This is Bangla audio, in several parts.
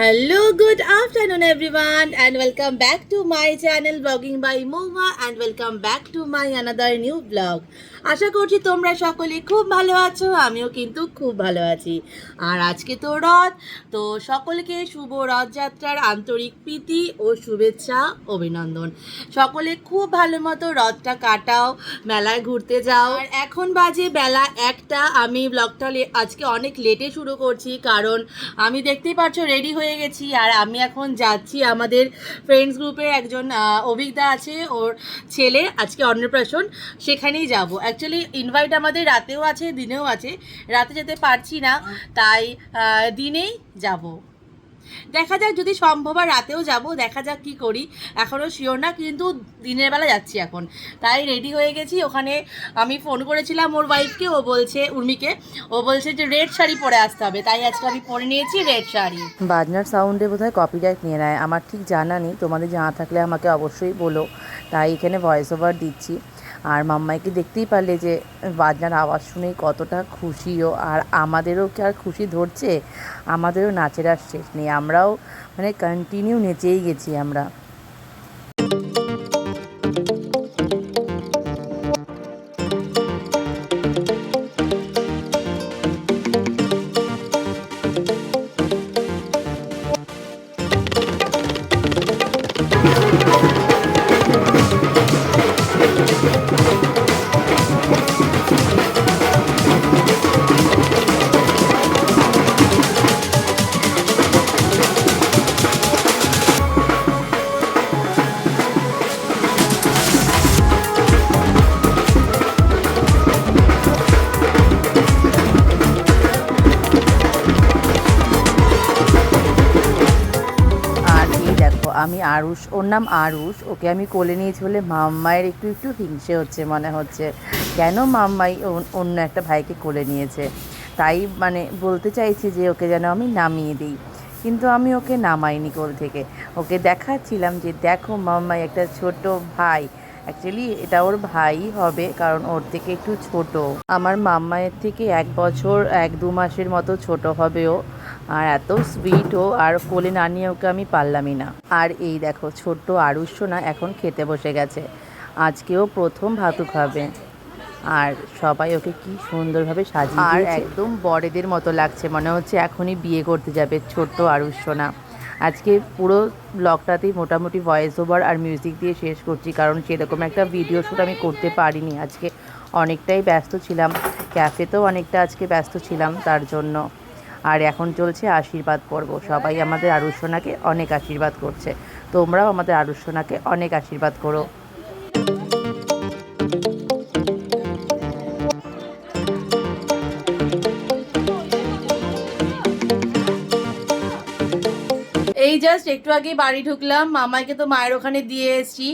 Hello, good afternoon everyone and welcome back to my channel Vlogging by Moha and welcome back to my another new vlog. আশা করছি তোমরা সকলে খুব ভালো আছো, আমিও কিন্তু খুব ভালো আছি। আর আজকে তো রথ, তো সকলকে শুভ রথযাত্রার আন্তরিক প্রীতি ও শুভেচ্ছা অভিনন্দন। সকলে খুব ভালো মতো রথটা কাটাও, মেলায় ঘুরতে যাও। আর এখন বাজে বেলা 1টা। আমি ব্লগটা আজকে অনেক লেটে শুরু করছি কারণ আমি দেখতেই পাচ্ছ রেডি হয়ে গেছি। আর আমি এখন যাচ্ছি আমাদের ফ্রেন্ডস গ্রুপের একজন অভিজ্ঞতা আছে, ওর ছেলে আজকে অন্নপ্রাশন, সেখানেই যাব। অ্যাকচুয়ালি ইনভাইট আমাদের রাতেও আছে দিনেও আছে, রাতে যেতে পারছি না তাই দিনেই যাব। দেখা যাক যদি সম্ভব হয় রাতেও যাব, দেখা যাক কি করি, এখনও শিওর না, কিন্তু দিনের বেলা যাচ্ছি এখন। তাই রেডি হয়ে গেছি। ওখানে আমি ফোন করেছিলাম ওর ওয়াইফকে, ও বলছে উর্মিকে, ও বলছে যে রেড শাড়ি পরে আসতে হবে, তাই আজকে আমি পরে নিয়েছি রেড শাড়ি। বাজনার সাউন্ডে বোধহয় কপিরাইট নিয়ে নেয়, আমার ঠিক জানা নেই, তোমাদের জানা থাকলে আমাকে অবশ্যই বলো। তাই এখানে ভয়েস ওভার দিচ্ছি। আর মাম্মাইকে দেখতেই পারলে যে বাজনার আওয়াজ শুনেই কতটা খুশিও, আর আমাদেরও কি আর খুশি ধরছে, আমাদেরও নাচের আর শেষ নেই, আমরাও মানে কন্টিনিউ নেচেই গেছি আমরা। আমি আরুষ, ওর নাম আরুষ, ওকে আমি কোলে নিয়েছি বলে মাম্মাইয়ের একটু একটু হিংসে হচ্ছে মনে হচ্ছে, কেন মাম্মাই অন্য একটা ভাইকে কোলে নিয়েছে। তাই মানে বলতে চাইছি যে ওকে যেন আমি নামিয়ে দিই, কিন্তু আমি ওকে নামাইনি কোল থেকে, ওকে দেখাচ্ছিলাম যে দেখো মাম্মাই একটা ছোট ভাই। অ্যাকচুয়ালি এটা ওর ভাই হবে কারণ ওর থেকে একটু ছোট, আমার মাম্মায়ের থেকে 1 বছর 1-2 মাসের মতো ছোট হবে ও। আর এত সুইট ও, আর কোলে না নিয়ে ওকে আমি পারলামই না। আর এই দেখো ছোট্ট আরুষ্য না এখন খেতে বসে গেছে, আজকেও প্রথম ভাতু খাবে। আর সবাই ওকে কি সুন্দরভাবে সাজিয়ে দিয়েছে, আর একদম বড়দের মতো লাগছে, মনে হচ্ছে এখনই বিয়ে করতে যাবে ছোট্ট আরুষ্য না। আজকে পুরো ব্লগটাতেই মোটামুটি ভয়েস ওভার আর মিউজিক দিয়ে শেষ করছি, কারণ সেরকম একটা ভিডিও শ্যুট আমি করতে পারিনি আজকে, অনেকটাই ব্যস্ত ছিলাম, ক্যাফেতেও অনেকটা আজকে ব্যস্ত ছিলাম তার জন্য। আর এখন চলছে আশীর্বাদ পর্ব, সবাই আমাদের আরুষ্যনাকে অনেক আশীর্বাদ করছে, তোমরাও আমাদের আরুষ্যনাকে অনেক আশীর্বাদ করো। এই জাস্ট একটু আগে বাড়ি ঢুকলাম, মামাইকে তো মায়ের ওখানে দিয়ে এসেছি।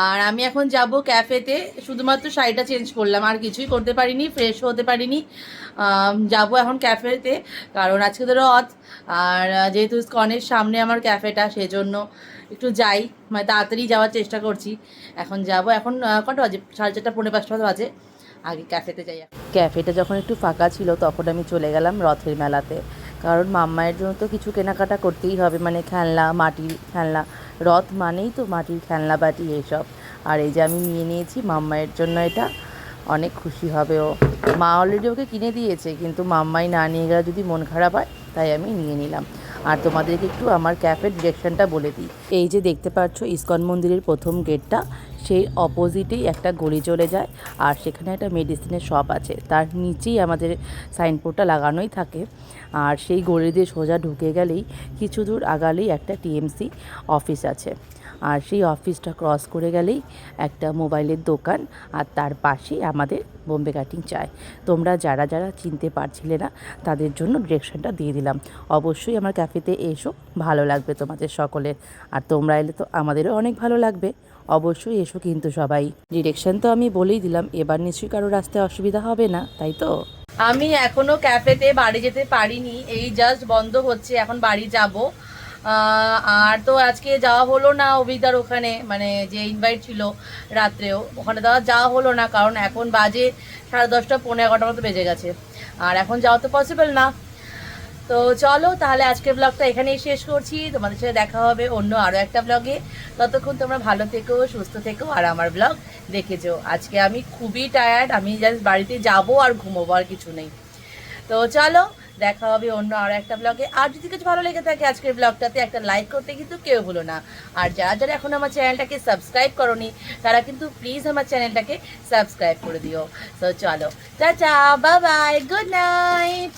আর আমি এখন যাব ক্যাফেতে, শুধুমাত্র শাড়িটা চেঞ্জ করলাম, আর কিছুই করতে পারিনি, ফ্রেশ হতে পারিনি। যাব এখন ক্যাফেতে কারণ আজকে তো রথ, আর যেহেতু স্কনের সামনে আমার ক্যাফেটা, সেজন্য একটু যাই, মানে তাড়াতাড়ি যাওয়ার চেষ্টা করছি। এখন যাব, এখন কটা বাজে, 4:30 পৌনে 5টা বাজে, আগে ক্যাফেতে যাই। ক্যাফেটা যখন একটু ফাঁকা ছিল তখন আমি চলে গেলাম রথের মেলাতে, কারণ মাম্মায়ের জন্য তো কিছু কেনাকাটা করতেই হবে, মানে খেলনা, মাটির খেলনা, রথ মানেই তো মাটির খেলনা বাটি এইসব। আর এই যে আমি নিয়ে নিয়েছি মাম্মায়ের জন্য, এটা অনেক খুশি হবে ও। মা অলরেডি ওকে কিনে দিয়েছে, কিন্তু মাম্মাই না নিয়ে গেলে যদি মন খারাপ হয়, তাই আমি নিয়ে নিলাম। আর তোমাদেরকে একটু আমার ক্যাফের ডিরেকশনটা বলে দিই। এই যে দেখতে পাচ্ছ ইসকন মন্দিরের প্রথম গেটটা, সেই অপোজিটেই একটা গলি চলে যায়, আর সেখানে একটা মেডিসিনের শপ আছে, তার নিচেই আমাদের সাইনবোর্ডটা লাগানোই থাকে। আর সেই গলি দিয়ে সোজা ঢুকে গেলেই কিছু দূর আগালেই একটা টিএমসি অফিস আছে, আর সেই অফিসটা ক্রস করে গেলেই একটা মোবাইলের দোকান, আর তার পাশেই আমাদের বোম্বে কাটিং চায়। তোমরা যারা যারা চিনতে পারছিলে না তাদের জন্য ডিরেকশনটা দিয়ে দিলাম, অবশ্যই আমার ক্যাফেতে এসো, ভালো লাগবে তোমাদের সকলের, আর তোমরা এলে তো আমাদেরও অনেক ভালো লাগবে, অবশ্যই এসো কিন্তু সবাই। ডিরেকশন তো আমি বলেই দিলাম, এবার নিশ্চয়ই কারো রাস্তায় অসুবিধা হবে না, তাই তো? আমি এখনো ক্যাফেতে বাড়ি যেতে পারিনি, এই জাস্ট বন্ধ হচ্ছে, এখন বাড়ি যাব। আর তো আজকে যাওয়া হলো না অভিদার ওখানে, মানে যে ইনভাইট ছিল রাত্রেও, ওখানে যাওয়া হলো না কারণ এখন বাজে 10:30 পৌনে 11টার মতো বেজে গেছে, আর এখন যাওয়া তো পসিবল না। তো চলো তাহলে আজকের ব্লগটা এখানেই শেষ করছি, তোমাদের সাথে দেখা হবে অন্য আরও একটা ব্লগে। ততক্ষণ তোমরা ভালো থেকো, সুস্থ থেকো, আর আমার ব্লগ দেখেছো। আজকে আমি খুবই টায়ার্ড, আমি জাস্ট বাড়িতে যাবো আর ঘুমোবো, আর কিছু নেই। তো চলো দেখা হবে অন্য আরও একটা ব্লগে। আর যদি কিছু ভালো লেগে থাকে আজকের ব্লগটাতে একটা লাইক করতে কিন্তু কেউ ভুলো না। আর যারা যারা এখন আমার চ্যানেলটাকে সাবস্ক্রাইব করোনি তারা কিন্তু প্লিজ আমার চ্যানেলটাকে সাবস্ক্রাইব করে দিও। তো চলো, tata, bye bye, good night.